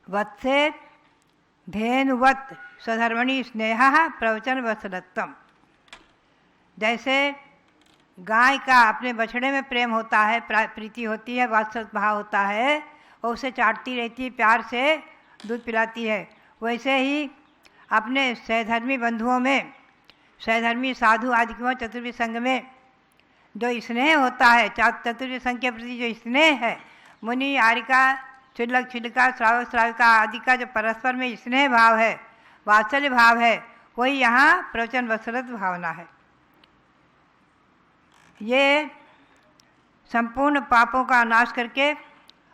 वत्से धेनुवत् स्वधर्मणि स्नेहः प्रवचन वत्सलत्वम। जैसे गाय का अपने बछड़े में प्रेम होता है, प्रीति होती है, वात्सल भाव होता है, और उसे चाटती रहती है, प्यार से दूध पिलाती है, वैसे ही अपने सहधर्मी बंधुओं में, सहधर्मी साधु आदि के चतुर्विध संघ में जो स्नेह होता है, चतुर्विध संघ के प्रति जो स्नेह है, मुनि आरिका छिलक छिलका श्रावक श्राविका आदि का जो परस्पर में स्नेह भाव है, वात्सल्य भाव है, वही यहाँ प्रवचन वत्सलत भावना है। ये संपूर्ण पापों का नाश करके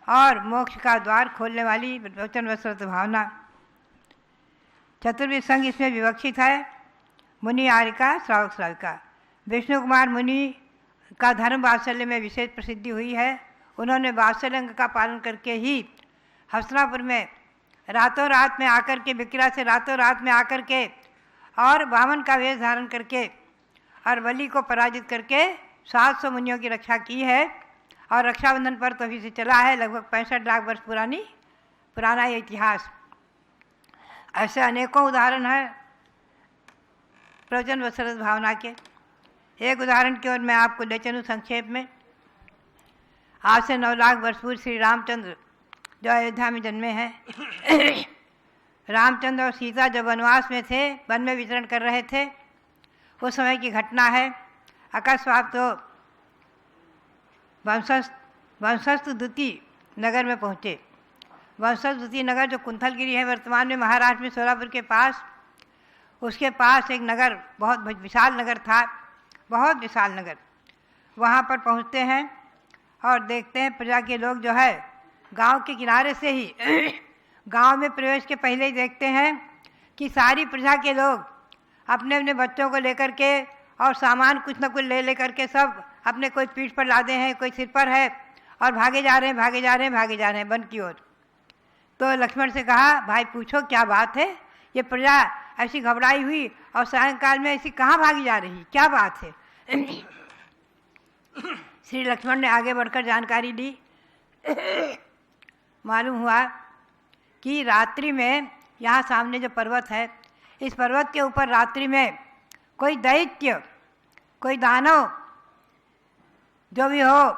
और मोक्ष का द्वार खोलने वाली प्रवचन वत्सलत भावना। चतुर्विध संघ इसमें विवक्षित है, मुनि आरिका श्रावक श्राविका। विष्णु कुमार मुनि का धर्म वात्सल्य में विशेष प्रसिद्धि हुई है। उन्होंने वात्सल्य अंग का पालन करके ही हस्तिनापुर में रातों रात में आकर के, विकिरा से रातों रात में आकर के और वामन का वेश धारण करके और बलि को पराजित करके 700 मुनियों की रक्षा की है। और रक्षाबंधन पर तभी से चला है, लगभग 65 लाख वर्ष पुराना ये इतिहास। ऐसे अनेकों उदाहरण हैं प्रवचन वत्सलत भावना के। एक उदाहरण की ओर मैं आपको ले चलूँ संक्षेप में। आज से 9 लाख वर्ष पूर्व श्री रामचंद्र जो अयोध्या में जन्मे हैं, रामचंद्र और सीता जब वनवास में थे, वन में विचरण कर रहे थे, उस समय की घटना है। अकस्मात तो वंशस्थ द्वितीय नगर में पहुँचे। वंशस्थ द्वितीय नगर जो कुंथलगिरी है वर्तमान में महाराष्ट्र में सोलापुर के पास, उसके पास एक नगर, बहुत विशाल नगर था, बहुत विशाल नगर। वहाँ पर पहुँचते हैं और देखते हैं प्रजा के लोग जो है गांव के किनारे से ही गांव में प्रवेश के पहले ही देखते हैं कि सारी प्रजा के लोग अपने अपने बच्चों को लेकर के और सामान कुछ न कुछ ले करके सब अपने कोई पीठ पर लादे हैं, कोई सिर पर है और भागे जा रहे हैं वन की ओर। तो लक्ष्मण से कहा, भाई पूछो क्या बात है, ये प्रजा ऐसी घबराई हुई और सायंकाल में ऐसी कहाँ भागी जा रही, क्या बात है। श्री लक्ष्मण ने आगे बढ़कर जानकारी दी। मालूम हुआ कि रात्रि में यहाँ सामने जो पर्वत है, इस पर्वत के ऊपर रात्रि में कोई दैत्य, कोई दानव जो भी हो,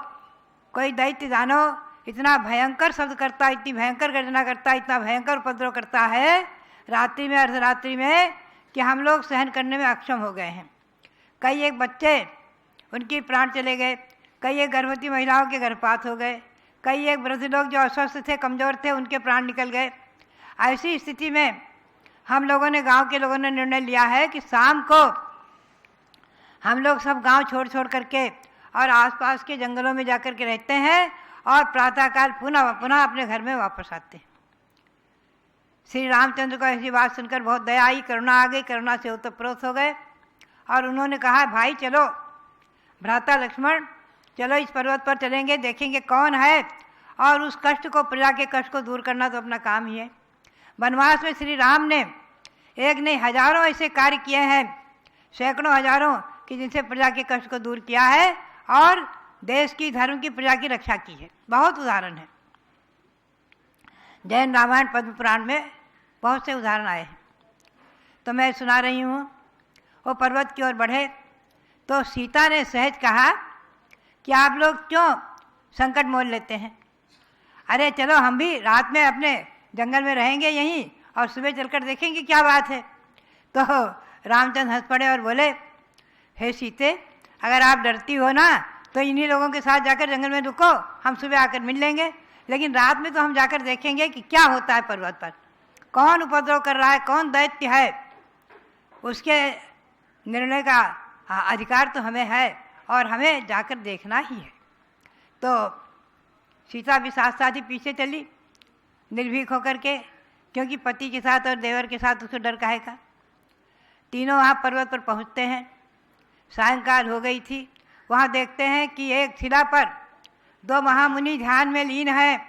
कोई दैत्य दानव इतना भयंकर शब्द करता, इतनी भयंकर गर्जना करता, इतना भयंकर उपद्रव करता है रात्रि में, अर्धरात्रि में, कि हम लोग सहन करने में अक्षम हो गए हैं। कई एक बच्चे उनके प्राण चले गए, कई एक गर्भवती महिलाओं के गर्भपात हो गए, कई एक वृद्ध लोग जो अस्वस्थ थे, कमज़ोर थे, उनके प्राण निकल गए। ऐसी स्थिति में हम लोगों ने, गांव के लोगों ने निर्णय लिया है कि शाम को हम लोग सब गांव छोड़ करके और आसपास के जंगलों में जाकर के रहते हैं और प्रातःकाल पुनः अपने घर में वापस आते हैं। श्री रामचंद्र को ऐसी बात सुनकर बहुत दया आई, करुणा आ गई, करुणा से ओतप्रोत हो गए और उन्होंने कहा, भाई चलो भ्राता लक्ष्मण, चलो इस पर्वत पर चलेंगे, देखेंगे कौन है, और उस कष्ट को, प्रजा के कष्ट को दूर करना तो अपना काम ही है। वनवास में श्री राम ने एक नहीं हजारों ऐसे कार्य किए हैं, सैकड़ों हजारों, कि जिनसे प्रजा के कष्ट को दूर किया है और देश की, धर्म की, प्रजा की रक्षा की है। बहुत उदाहरण है। जैन रामायण पद्म पुराण में बहुत से उदाहरण आए हैं। तो मैं सुना रही हूँ। वो पर्वत की ओर बढ़े तो सीता ने सहज कहा कि आप लोग क्यों संकट मोल लेते हैं, अरे चलो हम भी रात में अपने जंगल में रहेंगे यहीं और सुबह चलकर देखेंगे क्या बात है। तो रामचंद्र हंस पड़े और बोले, हे सीते, अगर आप डरती हो ना तो इन्हीं लोगों के साथ जाकर जंगल में रुको, हम सुबह आकर मिल लेंगे, लेकिन रात में तो हम जाकर देखेंगे कि क्या होता है पर्वत पर, कौन उपद्रव कर रहा है, कौन दैत्य है, उसके निर्णय का अधिकार तो हमें है और हमें जाकर देखना ही है। तो सीता भी साथ साथ ही पीछे चली निर्भीक होकर के, क्योंकि पति के साथ और देवर के साथ उसको डर काहे का। तीनों वहाँ पर्वत पर पहुँचते हैं। सायंकाल हो गई थी। वहाँ देखते हैं कि एक शिला पर 2 महामुनि ध्यान में लीन हैं,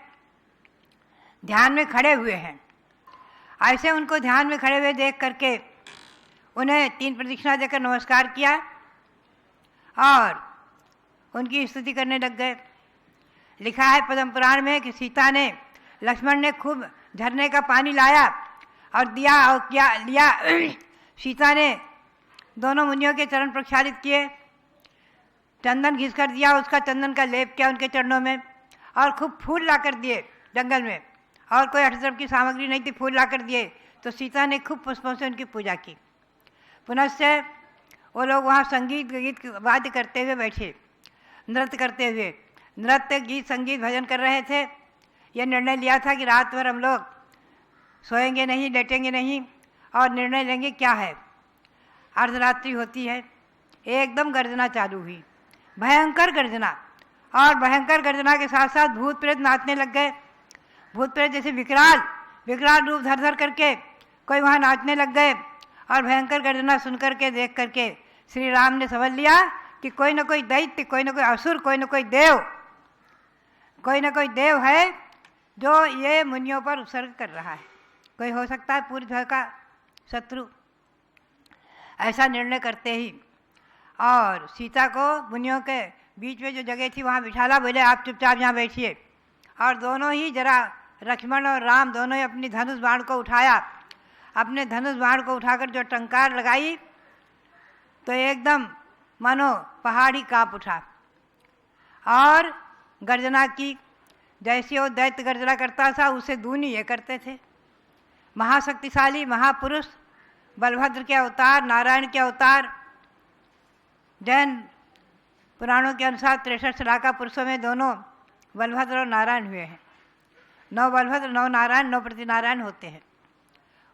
ध्यान में खड़े हुए हैं। ऐसे उनको ध्यान में खड़े हुए देख करके उन्हें 3 प्रदक्षिणा देकर नमस्कार किया और उनकी स्तुति करने लग गए। लिखा है पद्म पुराण में कि सीता ने, लक्ष्मण ने खूब झरने का पानी लाया और दिया और क्या लिया। सीता ने दोनों मुनियों के चरण प्रक्षालित किए, चंदन घिस कर दिया, उसका चंदन का लेप किया उनके चरणों में, और खूब फूल ला कर दिए जंगल में, और कोई अठसर की सामग्री नहीं थी, फूल ला कर दिए। तो सीता ने खूब पुष्पों से उनकी पूजा की। पुनश्च वो लोग वहाँ संगीत गीत वाद्य करते हुए बैठे, नृत्य करते हुए, नृत्य गीत संगीत भजन कर रहे थे। यह निर्णय लिया था कि रात भर हम लोग सोएंगे नहीं, लेटेंगे नहीं, और निर्णय लेंगे क्या है। अर्धरात्रि होती है, एकदम गर्जना चालू हुई, भयंकर गर्जना, और भयंकर गर्जना के साथ साथ भूत प्रेत नाचने लग गए। भूत प्रेत जैसे विकराल विकराल रूप धर धर करके कोई वहाँ नाचने लग गए। और भयंकर गर्जना सुन करके देख करके श्री राम ने समझ लिया कि कोई न कोई दैत्य, कोई न कोई असुर, कोई न कोई देव है जो ये मुनियों पर उत्सर्ग कर रहा है। कोई हो सकता है पूरी तरह का शत्रु। ऐसा निर्णय करते ही और सीता को मुनियों के बीच में जो जगह थी वहाँ बिठाला, बोले आप चुपचाप यहाँ बैठिए। और दोनों ही जरा लक्ष्मण और राम दोनों ही अपनी धनुष बाण को उठाया। अपने धनुष बाण को उठाकर जो टंकार लगाई तो एकदम मानो पहाड़ ही काँप उठा और गर्जना की। जैसे वो दैत्य गर्जना करता था उससे दूनी ये करते थे। महाशक्तिशाली महापुरुष बलभद्र के अवतार, नारायण के अवतार। जैन पुराणों के अनुसार 63 लाख पुरुषों में दोनों बलभद्र और नारायण हुए हैं। 9 बलभद्र 9 नारायण 9 प्रतिनारायण होते हैं।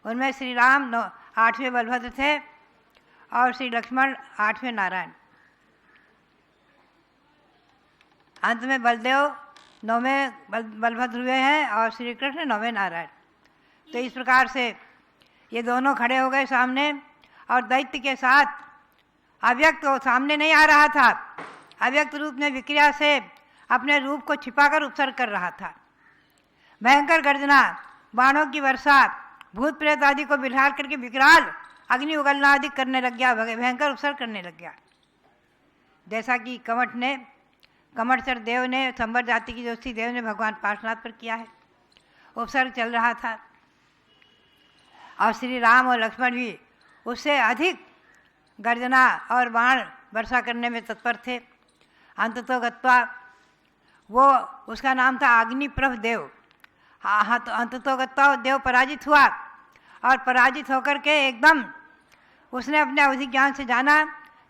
उनमें श्री राम 8वें बलभद्र थे और श्री लक्ष्मण 8वें नारायण। अंत में बलदेव 9वें बलभद्र हुए हैं और श्री कृष्ण 9वें नारायण। तो इस प्रकार से ये दोनों खड़े हो गए सामने, और दैत्य के साथ अव्यक्त वो सामने नहीं आ रहा था, अव्यक्त रूप में विक्रिया से अपने रूप को छिपाकर उत्सर्ग कर रहा था। भयंकर गर्जना, बाणों की वर्षा, भूत प्रेत आदि को बिल्हार करके विकराल अग्नि उगलना आदि करने लग गया, भयंकर उत्सर्ग करने लग गया। जैसा कि कमटचर देव ने, संबर जाति की जोशी देव ने भगवान पार्श्वनाथ पर किया है, उपसर्ग चल रहा था। और श्री राम और लक्ष्मण भी उससे अधिक गर्जना और बाण वर्षा करने में तत्पर थे। अंततो गत्वा वो, उसका नाम था अग्निप्रभ देव। हाँ, तो अंततो गत्वा देव पराजित हुआ, और पराजित होकर के एकदम उसने अपने अवधि ज्ञान से जाना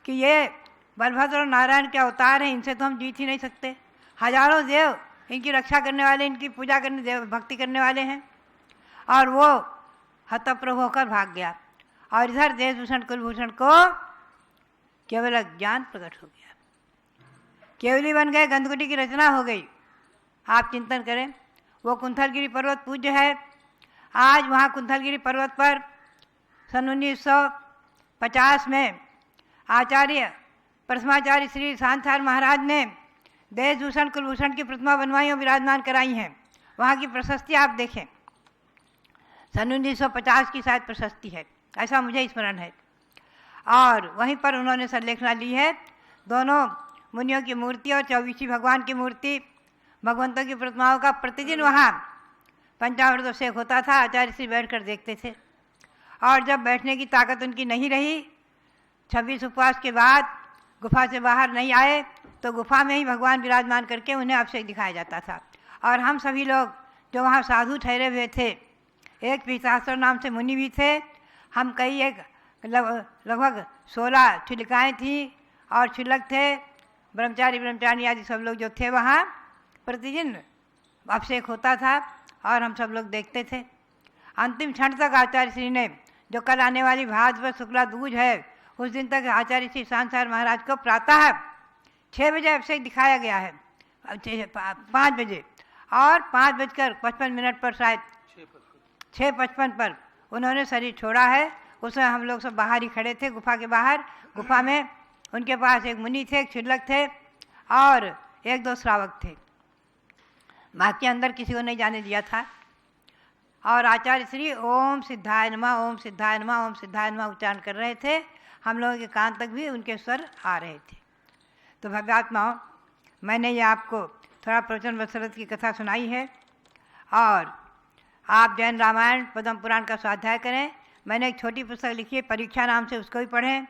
कि ये बलभद्र और नारायण के अवतार हैं, इनसे तो हम जीत ही नहीं सकते। हजारों देव इनकी रक्षा करने वाले, इनकी पूजा करने, देव भक्ति करने वाले हैं। और वो हतप्रभ होकर भाग गया, और इधर देशभूषण कुलभूषण को केवल ज्ञान प्रकट हो गया, केवली बन गए, गंधकुटी की रचना हो गई। आप चिंतन करें, वो कुंथलगिरी पर्वत पूज्य है। आज वहाँ कुंथलगिरी पर्वत पर सन 1950 में आचार्य प्रथमाचार्य श्री शांतार महाराज ने देशभूषण कुलभूषण की प्रतिमा बनवाई और विराजमान कराई हैं। वहाँ की प्रशस्ति आप देखें, सन 1950 की शायद प्रशस्ति है, ऐसा मुझे स्मरण है। और वहीं पर उन्होंने संलेखना ली है। दोनों मुनियों की मूर्ति और 24 भगवान की मूर्ति, भगवंतों की प्रतिमाओं का प्रतिदिन वहाँ पंचामृत अभिषेक होता था। आचार्य श्री बैठ कर देखते थे, और जब बैठने की ताकत उनकी नहीं रही, 26 उपवास के बाद गुफा से बाहर नहीं आए, तो गुफा में ही भगवान विराजमान करके उन्हें अभिषेक दिखाया जाता था। और हम सभी लोग जो वहाँ साधु ठहरे हुए थे, एक पीतास्त्र नाम से मुनि भी थे, हम कई एक लगभग 16 छिलिकाएँ थीं और छिलक थे, ब्रह्मचारी आदि सब लोग जो थे वहाँ प्रतिदिन अभिषेक होता था और हम सब लोग देखते थे। अंतिम क्षण तक आचार्य श्री ने, जो कल आने वाली भाद्रपद शुक्ला दूज है, उस दिन तक आचार्य श्री शांतार महाराज को प्रातः 6 बजे अभिषेक दिखाया गया है, 5 बजे, और 5:55 पर शायद 6:55 पर उन्होंने शरीर छोड़ा है। उसमें हम लोग सब बाहर ही खड़े थे, गुफा के बाहर। गुफा में उनके पास एक मुनि थे, एक छिलक थे और 1-2 श्रावक थे, बाकी अंदर किसी को नहीं जाने दिया था। और आचार्य श्री ओम सिद्धाय नमः, ओम सिद्धाय नमः, ओम सिद्धाय नमः उच्चारण कर रहे थे। हम लोगों के कान तक भी उनके स्वर आ रहे थे। तो भव्यात्माओं, मैंने ये आपको थोड़ा प्रवचन वत्सरथ की कथा सुनाई है, और आप जैन रामायण पद्म पुराण का स्वाध्याय करें। मैंने एक छोटी पुस्तक लिखी है परीक्षा नाम से, उसको भी पढ़ें।